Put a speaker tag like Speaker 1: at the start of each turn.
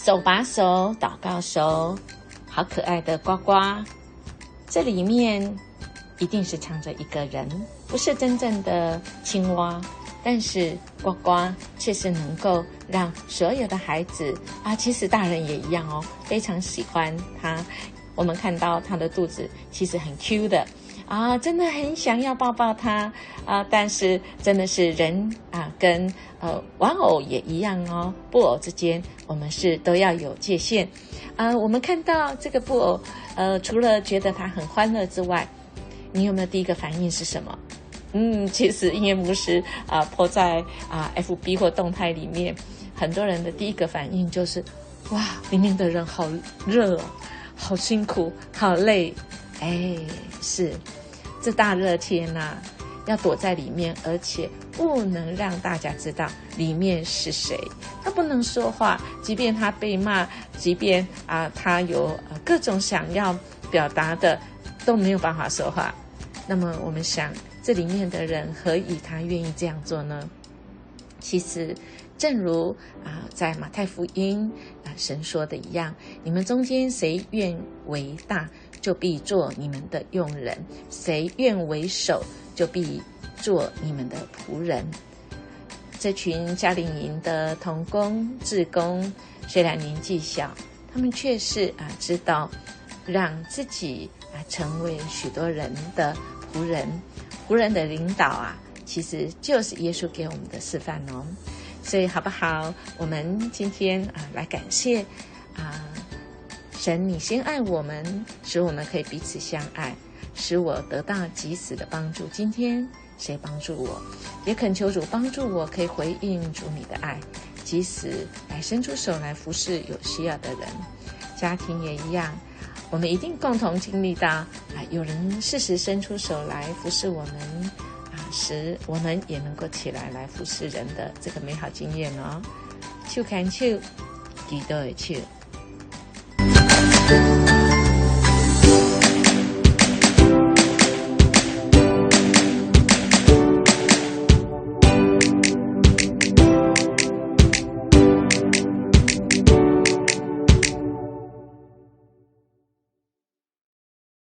Speaker 1: 手把手祷告手，好可爱的呱呱。这里面一定是藏着一个人，不是真正的青蛙，但是呱呱却是能够让所有的孩子其实大人也一样哦，非常喜欢它。我们看到它的肚子其实很 Q 的真的很想要抱抱它但是真的是人跟玩偶也一样哦，布偶之间我们是都要有界限我们看到这个布偶除了觉得它很欢乐之外，你有没有第一个反应是什么？其实音乐牧师po在FB 或动态里面，很多人的第一个反应就是哇，里面的人好热哦，好辛苦，好累。是这大热天要躲在里面，而且不能让大家知道里面是谁，他不能说话，即便他被骂，即便他有各种想要表达的都没有办法说话。那么我们想，这里面的人何以他愿意这样做呢？其实正如在马太福音神说的一样，你们中间谁愿为大，就必做你们的用人；谁愿为首，就必做你们的仆人。这群夏令营的同工志工，虽然年纪小，他们却是知道让自己成为许多人的仆人。仆人的领导其实就是耶稣给我们的示范哦。所以好不好，我们今天来感谢神，你先爱我们，使我们可以彼此相爱，使我得到及时的帮助。今天谁帮助我，也恳求主帮助我，可以回应主你的爱，及时来伸出手来服侍有需要的人。家庭也一样，我们一定共同经历到有人适时伸出手来服侍我们使我们也能够起来服侍人的这个美好经验哦。手牵手，祈祷的手。